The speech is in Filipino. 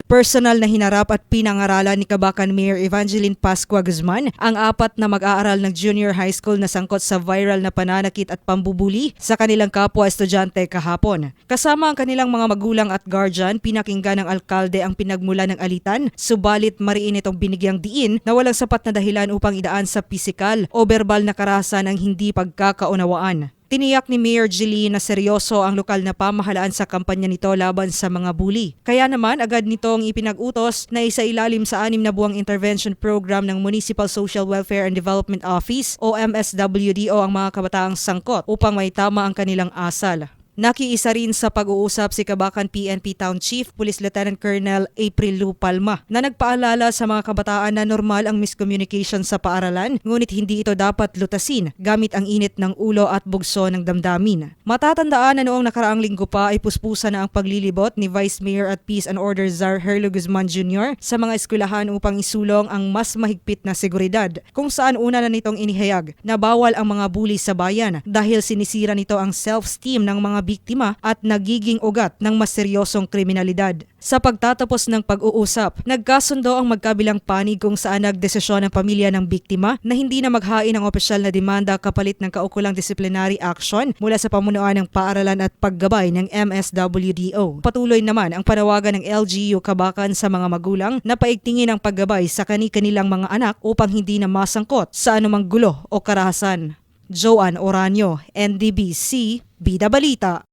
Personal na hinarap at pinangaralan ni Cabacan Mayor Evangeline Pascua Guzman ang 4 na mag-aaral ng junior high school na sangkot sa viral na pananakit at pambubuli sa kanilang kapwa-estudyante kahapon. Kasama ang kanilang mga magulang at guardian, pinakinggan ng alkalde ang pinagmula ng alitan, subalit mariin itong binigyang diin na walang sapat na dahilan upang idaan sa pisikal o verbal na karahasan ang hindi pagkakaunawaan. Tiniyak ni Mayor Jeline na seryoso ang lokal na pamahalaan sa kampanya nito laban sa mga bully. Kaya naman agad nitong ipinag-utos na isailalim sa 6 na buwang intervention program ng Municipal Social Welfare and Development Office o MSWDO ang mga kabataang sangkot upang may tama ang kanilang asal. Nakiisa rin sa pag-uusap si Cabacan PNP Town Chief Police Lieutenant Colonel April Lu Palma na nagpaalala sa mga kabataan na normal ang miscommunication sa paaralan, ngunit hindi ito dapat lutasin gamit ang init ng ulo at bugso ng damdamin. Matatandaan na noong nakaraang linggo pa ay puspusa na ang paglilibot ni Vice Mayor at Peace and Order Zar Herlo Guzman Jr. sa mga eskwelahan upang isulong ang mas mahigpit na seguridad, kung saan una na nitong inihayag na bawal ang mga bully sa bayan dahil sinisira nito ang self-esteem ng mga biktima at nagiging ugat ng mas seryosong kriminalidad. Sa pagtatapos ng pag-uusap, nagkasundo ang magkabilang panig kung saan nagdesisyon ang pamilya ng biktima na hindi na maghain ng opisyal na demanda kapalit ng kaukulang disciplinary action mula sa pamunuan ng paaralan at paggabay ng MSWDO. Patuloy naman ang panawagan ng LGU Cabacan sa mga magulang na paigtingin ang paggabay sa kani-kanilang mga anak upang hindi na masangkot sa anumang gulo o karahasan. Joanne Oranio, NDBC, Bida Balita.